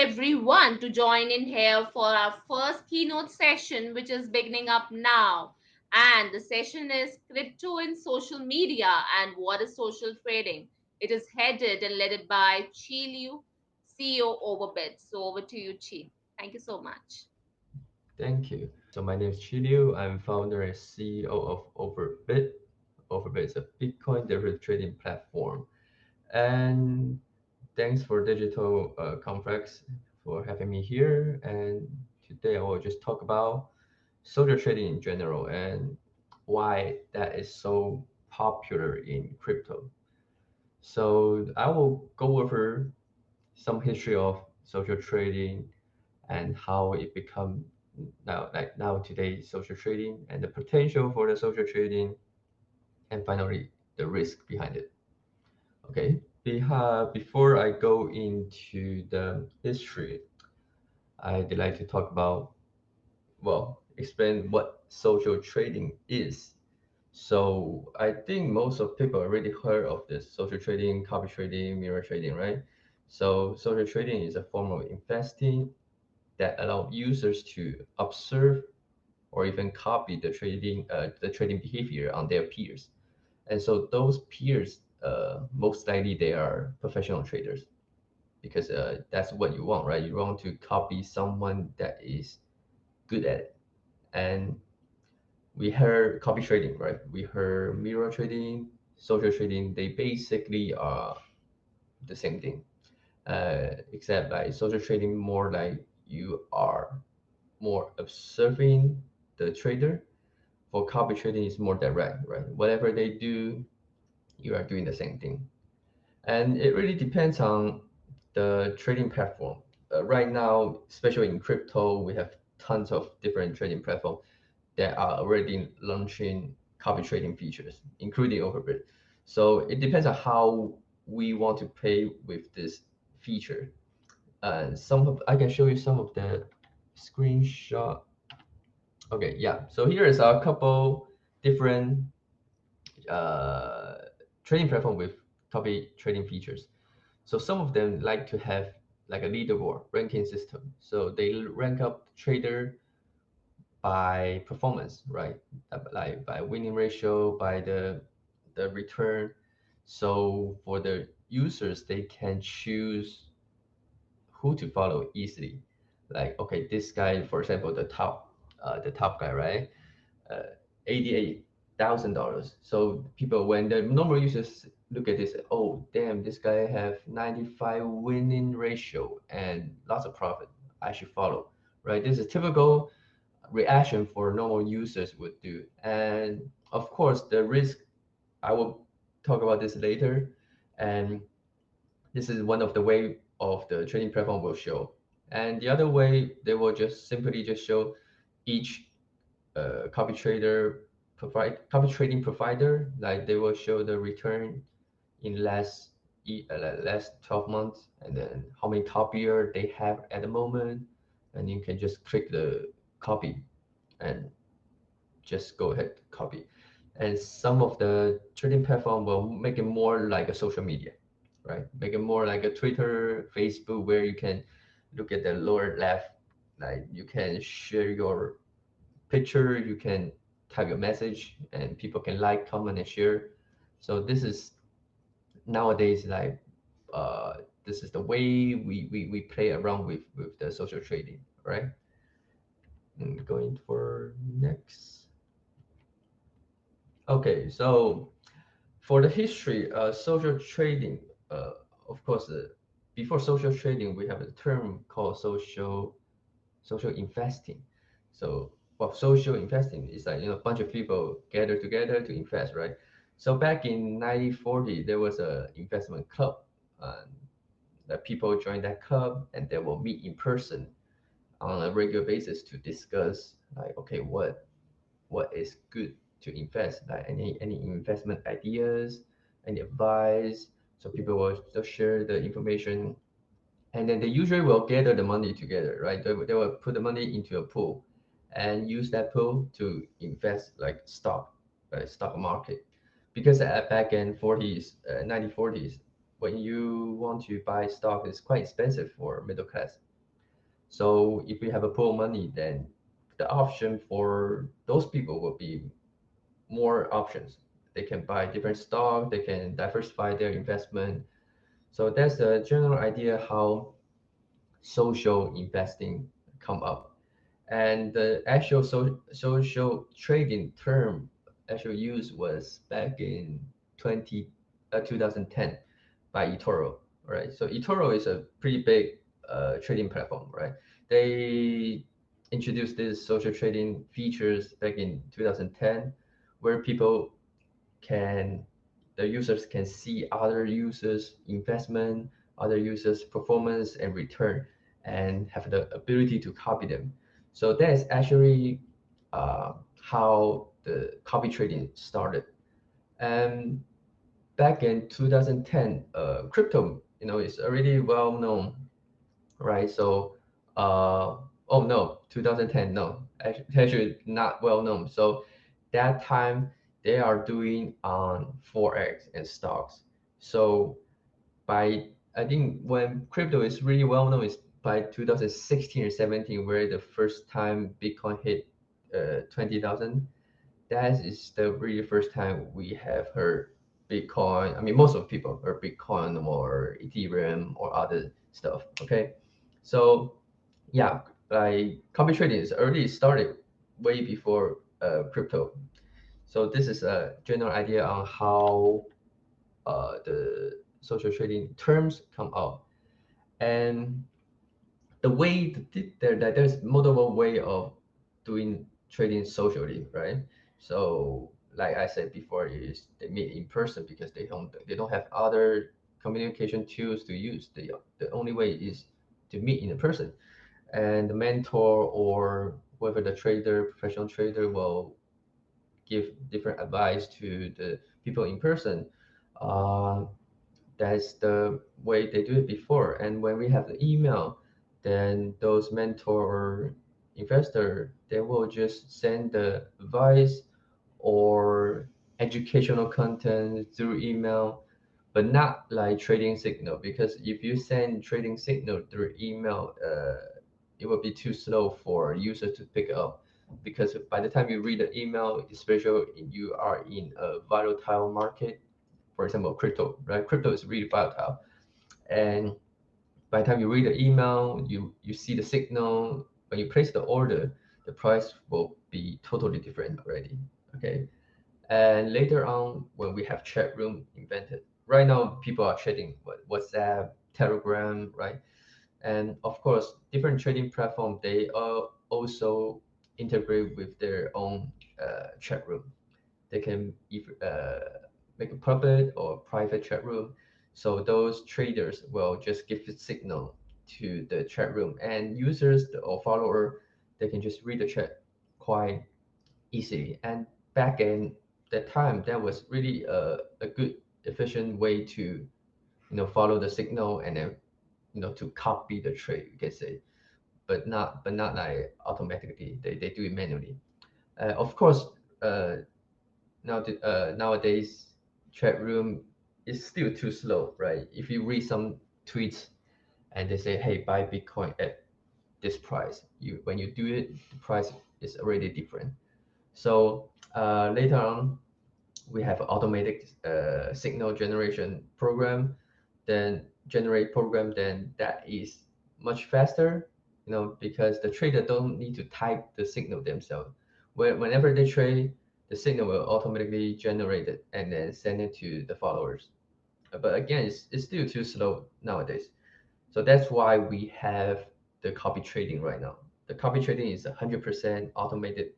everyone to join in here for our first keynote session, which is beginning up now. And the session is Crypto in Social Media and What is Social Trading. It is headed and led by Chieh Liu, CEO Overbit. So over to you, Chi. Thank you so much. Thank you. So my name is Chieh Liu. I'm founder and CEO of Overbit. Overbit is a Bitcoin derivative trading platform. And thanks for Digital Confex for having me here. And today I will just talk about social trading in general and why that is so popular in crypto. So I will go over some history of social trading and how it become now today social trading and the potential for the social trading, and finally the risk behind it. Okay, before I go into the history, I'd like to talk about, well, explain what social trading is. So I think most of people already heard of this social trading, copy trading, mirror trading, right? So social trading is a form of investing that allow users to observe or even copy the trading behavior on their peers. And so those peers, most likely they are professional traders because that's what you want, right? You want to copy someone that is good at it. And we heard copy trading, right? We heard mirror trading, social trading. They basically are the same thing, except like social trading more like you are more observing the trader. For copy trading, it's more direct, right? Whatever they do, you are doing the same thing. And it really depends on the trading platform. Right now, especially in crypto, we have tons of different trading platforms that are already launching copy trading features, including Overbit. So it depends on how we want to play with this feature. And I can show you some of the screenshot. Okay, yeah. So here is a couple different uh, trading platform with copy trading features. So some of them like to have like a leaderboard ranking system. So they rank up the trader by performance, right? Like by winning ratio, by the return. So for the users, they can choose who to follow easily. Like, okay, this guy, for example, the top guy, right? 88,000 dollars. So people, when the normal users look at this, oh damn, this guy have 95 winning ratio and lots of profit. I should follow, right? This is typical reaction for normal users would do. And of course, the risk, I will talk about this later. And this is one of the way of the trading platform will show. And the other way, they will just simply just show each copy trading provider, like they will show the return in last 12 months, and then how many copier they have at the moment, and you can just click the copy and just go ahead copy. And some of the trading platform will make it more like a social media, right? Make it more like a Twitter, Facebook, where you can look at the lower left, like you can share your picture, you can type your message, and people can like, comment, and share. So this is nowadays like uh, this is the way we play around with the social trading, right? And going for next. Okay, so for the history, social trading, of course, before social trading, we have a term called social investing. So, well, social investing is like, a bunch of people gather together to invest, right? So back in 1940, there was a investment club, and the people join that club, and they will meet in person on a regular basis to discuss, like, okay, what is good to invest, like any investment ideas, any advice. So people will just share the information, and then they usually will gather the money together, right? They will put the money into a pool and use that pool to invest like stock market. Because at back in 40s, 1940s, when you want to buy stock, it's quite expensive for middle class. So if we have a pool of money, then the option for those people will be more options. They can buy different stock, they can diversify their investment. So that's the general idea how social investing come up. And the actual social trading term actual use was back in 2010 by eToro, right? So eToro is a pretty big trading platform, right? They introduced this social trading features back in 2010, where people can the users can see other users investment, other users performance and return, and have the ability to copy them. So that is actually how the copy trading started. And back in 2010, crypto, is already well known, right? So, oh no, 2010, no, actually not well known. So that time they are doing on forex and stocks. So by I think when crypto is really well known is by 2016 or 17, where the first time Bitcoin hit 20,000. That is the really first time we have heard Bitcoin. I mean, most of people heard Bitcoin or Ethereum or other stuff. Okay, so yeah, like copy trading is already started way before crypto. So this is a general idea on how the social trading terms come out, and the way that there's multiple way of doing trading socially, right? So like I said before, is they meet in person because they don't have other communication tools to use. The only way is to meet in person, and the mentor or whoever the trader, professional trader, will give different advice to the people in person. Uh, that's the way they do it before. And when we have the email, then those mentor or investor, they will just send the advice or educational content through email, but not like trading signal. Because if you send trading signal through email, it will be too slow for users to pick up. Because by the time you read the email, especially if you are in a volatile market, for example, crypto, right? Crypto is really volatile. And by the time you read the email, you see the signal. When you place the order, the price will be totally different already. Okay. And later on, when we have chat room invented, right now people are chatting WhatsApp, Telegram, right? And of course, different trading platform they also integrate with their own chat room. They can make a public or private chat room. So those traders will just give a signal to the chat room, and users or follower, they can just read the chat quite easily. And back in that time, that was really a good efficient way to follow the signal and then to copy the trade, you can say, but not like automatically. They do it manually. Of course, nowadays chat room is still too slow, right? If you read some tweets and they say, "Hey, buy Bitcoin at this price," you when you do it, the price is already different. So later on, we have automatic signal generation program, then generate program, then that is much faster, because the trader don't need to type the signal themselves. Whenever they trade, the signal will automatically generate it and then send it to the followers. But again, it's still too slow nowadays. So that's why we have the copy trading right now. The copy trading is 100% automated.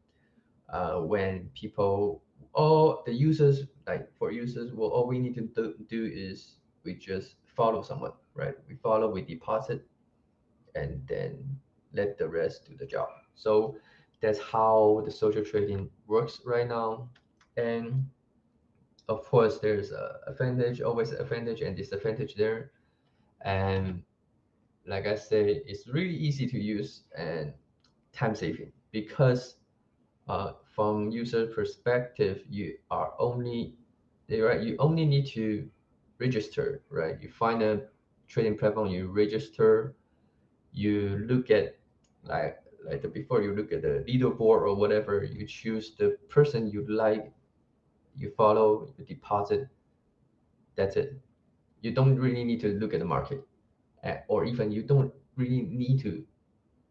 When people, all the users, like for users, well, all we need to do is we just follow someone, right? We follow, we deposit, and then let the rest do the job. So that's how the social trading works right now. And of course, there's a advantage, always advantage and disadvantage there. And like I said, it's really easy to use and time saving because from user perspective, you only need to register, right? You find a trading platform, you register, you look at before you look at the leaderboard or whatever, you choose the person you like, you follow, you deposit. That's it. You don't really need to look at the market, or even you don't really need to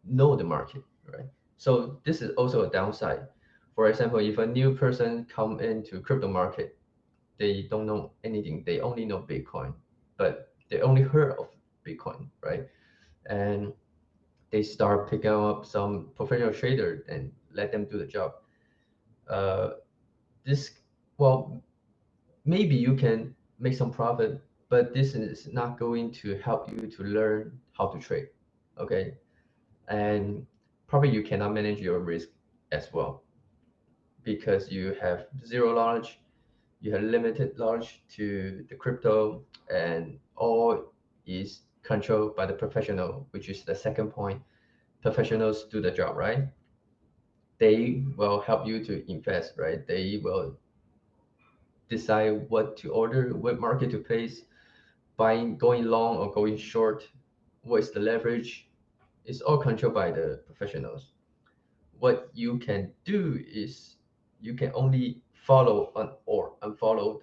know the market, right? So this is also a downside. For example, if a new person come into crypto market, they don't know anything. They only know Bitcoin, but they only heard of Bitcoin, right? And they start picking up some professional trader and let them do the job. Uh, this, well, maybe you can make some profit, but this is not going to help you to learn how to trade. Okay, and probably you cannot manage your risk as well because you have zero knowledge, you have limited knowledge to the crypto, and all is controlled by the professional, which is the second point. Professionals do the job, right? They will help you to invest, right? They will decide what to order, what market to place, buying, going long or going short, what is the leverage. It's all controlled by the professionals. What you can do is you can only follow or unfollow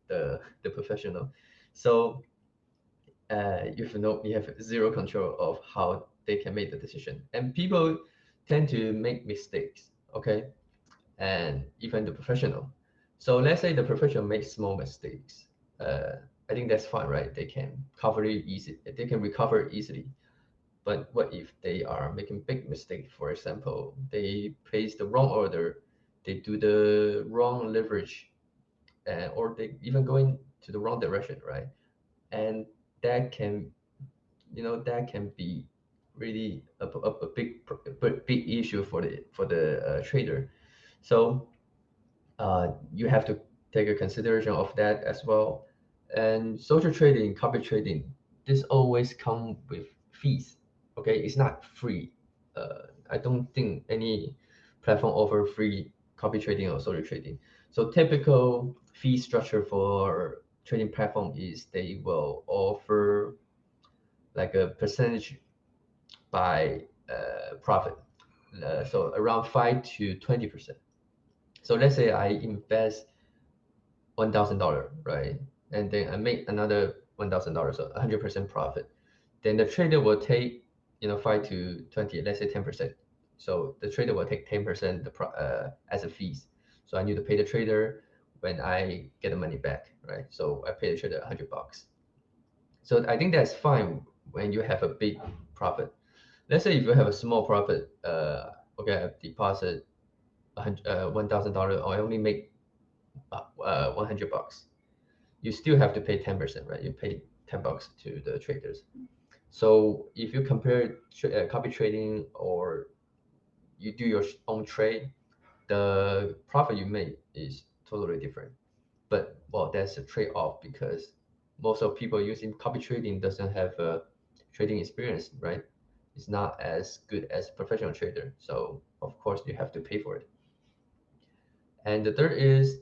the professional. So you have zero control of how they can make the decision, and people tend to make mistakes. Okay, and even the professional. So let's say the professional makes small mistakes. I think that's fine, right? They can cover it easy. They can recover easily. But what if they are making big mistake? For example, they place the wrong order, they do the wrong leverage, or they even going to the wrong direction, right? And that can, that can be really a big issue for the trader. So you have to take a consideration of that as well. And social trading, copy trading, this always come with fees. Okay, it's not free. I don't think any platform offer free copy trading or social trading. So typical fee structure for trading platform is they will offer like a percentage by profit. So around 5 to 20%. So let's say I invest $1,000, right? And then I make another $1,000, so 100% profit. Then the trader will take, 5 to 20, let's say 10%. So the trader will take 10% as a fees. So I need to pay the trader when I get the money back, right? So I pay the trader $100. So I think that's fine when you have a big profit. Let's say if you have a small profit, okay, I deposit $1,000, or I only make $100. You still have to pay 10%, right? You pay $10 to the traders. So if you compare copy trading or you do your own trade, the profit you make is totally different. But well, that's a trade-off because most of people using copy trading doesn't have a trading experience, right? It's not as good as professional trader. So of course you have to pay for it. And the third is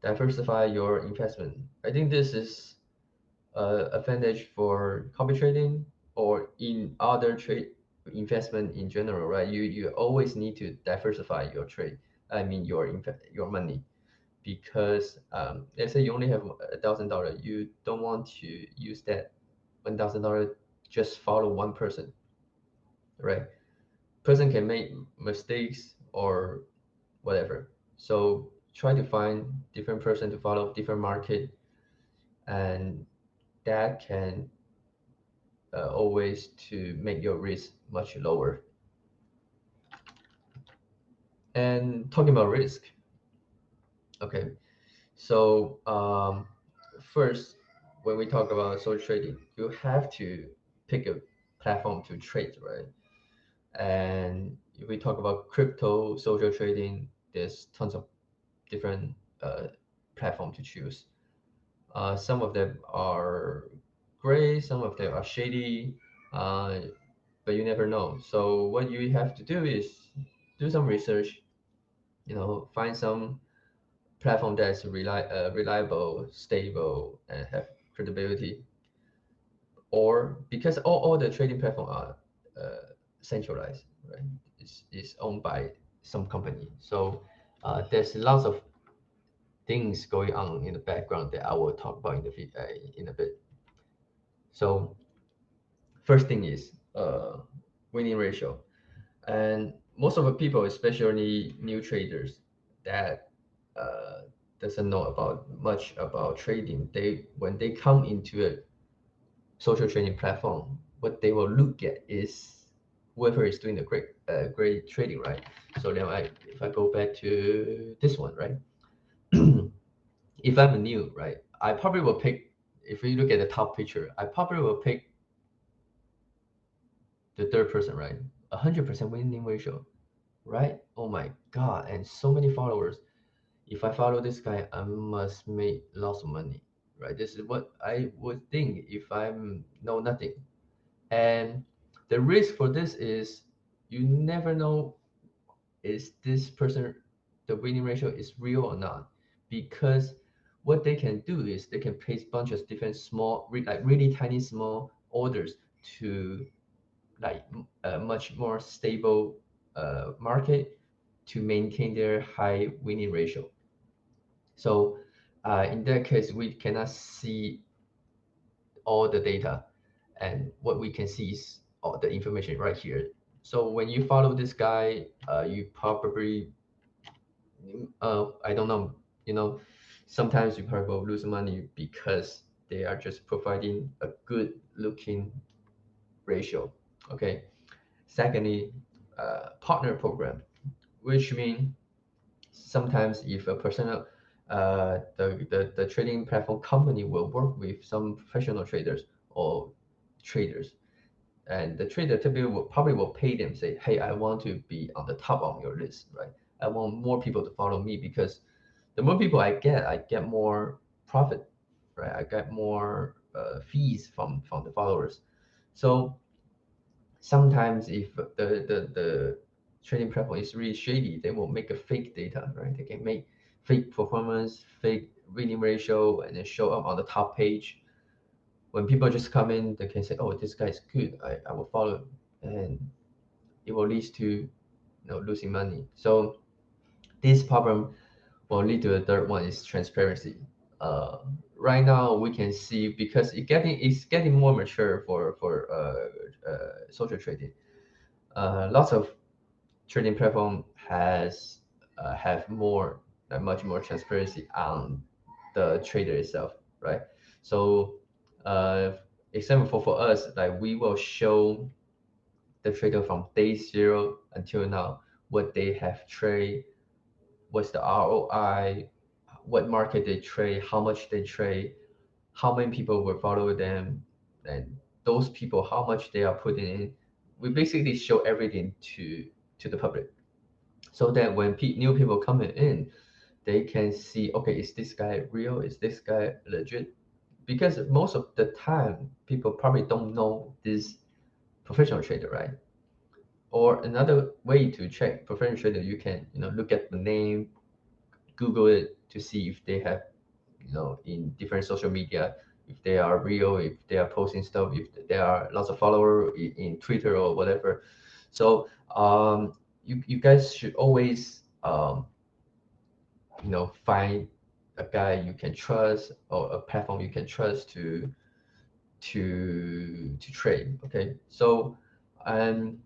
diversify your investment. I think this is advantage for copy trading or in other trade investment in general, right? You always need to diversify your trade. I mean your money, because let's say you only have $1,000, you don't want to use that $1,000 just follow one person, right? Person can make mistakes or whatever. So try to find different person to follow different market, and that can always to make your risk much lower. And talking about risk, okay. So first, when we talk about social trading, you have to pick a platform to trade, right? And if we talk about crypto social trading, there's tons of different platform to choose. Some of them are great, some of them are shady, uh, but you never know. So what you have to do is do some research, find some platform that's reliable, stable, and have credibility. Or because all the trading platform are centralized, right? It's owned by some company. So there's lots of things going on in the background that I will talk about in a bit. So first thing is winning ratio, and most of the people, especially new traders, that uh, doesn't know about much about trading. They when they come into a social trading platform, what they will look at is whoever is doing the great trading, right? So now if I go back to this one, right? If I'm new, right, I probably will pick. If you look at the top picture, I probably will pick the third person, right? 100% winning ratio, right? Oh my god, and so many followers. If I follow this guy, I must make lots of money, right? This is what I would think if I'm know nothing. And the risk for this is you never know is this person the winning ratio is real or not, because what they can do is they can place bunch of different small like really tiny small orders to like a much more stable market to maintain their high winning ratio. So in that case, we cannot see all the data, and what we can see is all the information right here. So when you follow this guy, you probably, I don't know, you know, sometimes you probably will lose money because they are just providing a good looking ratio. Okay. Secondly, partner program, which means sometimes if a personal the trading platform company will work with some professional traders or traders, and the trader typically will probably will pay them, say, hey, I want to be on the top of your list, right? I want more people to follow me because the more people I get more profit, right? I get more fees from the followers. So sometimes if the trading platform is really shady, they will make a fake data, right? They can make fake performance, fake winning ratio, and then show up on the top page. When people just come in, they can say, "Oh, this guy is good. I will follow him," and it will lead to losing money. So this problem will lead to the third one is transparency. Uh, right now we can see because it's getting more mature for social trading. Lots of trading platform has have more much more transparency on the trader itself, right? So uh, example for us, like we will show the trader from day zero until now what they have trade, what's the ROI, what market they trade, how much they trade, how many people will follow them, and those people how much they are putting in. We basically show everything to the public so that when new people coming in, they can see, okay, is this guy real? Is this guy legit? Because most of the time, people probably don't know this professional trader, right? Or another way to check professional trader, you can look at the name, Google it to see if they have in different social media, if they are real, if they are posting stuff, if there are lots of followers in Twitter or whatever. So you guys should always find a guy you can trust or a platform you can trust to trade. Okay, so um,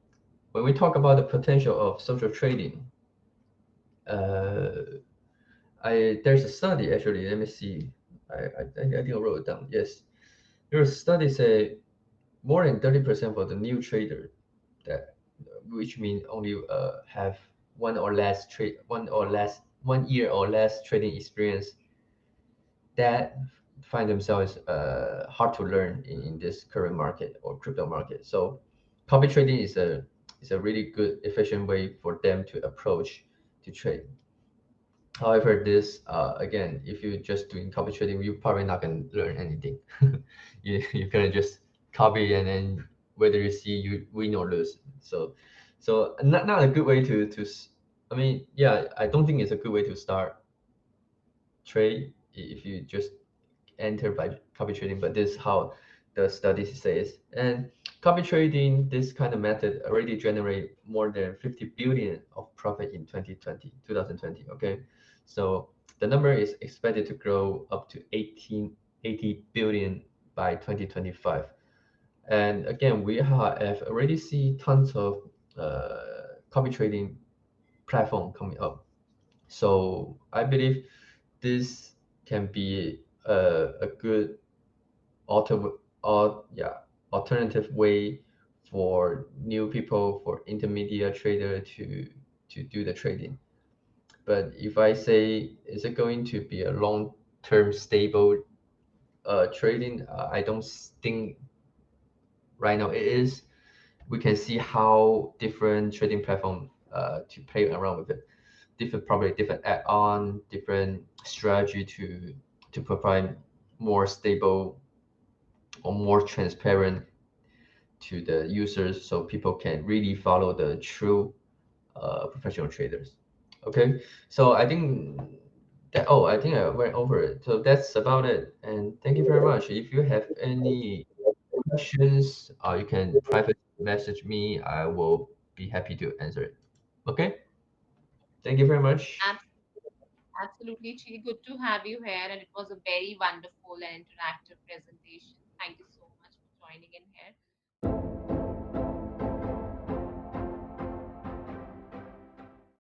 when we talk about the potential of social trading, uh, I there's a study actually. Let me see. I think I wrote it down. Yes, there's a study say more than 30% of the new trader that, which means only have one year or less trading experience, that find themselves hard to learn in this current market or crypto market. So copy trading is a really good efficient way for them to approach to trade. However, this again, if you're just doing copy trading, you're probably not gonna learn anything. You're gonna just copy and then whether you see you win or lose. So not a good way I mean, yeah, I don't think it's a good way to start trade if you just enter by copy trading. But this is how the study says. And copy trading, this kind of method already generate more than 50 billion of profit in 2020. Okay. So the number is expected to grow up to 80 billion by 2025. And again, we have already see tons of copy trading platform coming up. So I believe this can be a good alter, yeah, alternative way for new people, for intermediate trader to do the trading. But if I say, is it going to be a long-term stable trading? I don't think right now it is. We can see how different trading platform to play around with it. Different, probably different add-on, different strategy to provide more stable or more transparent to the users, so people can really follow the true professional traders. Okay, so I think that, oh, I think I went over it. So that's about it. And thank you very much. If you have any questions, you can private message me. I will be happy to answer it. Okay, thank you very much. Ab- Absolutely, Chi. Good to have you here, and it was a very wonderful and interactive presentation. Thank you so much for joining in here.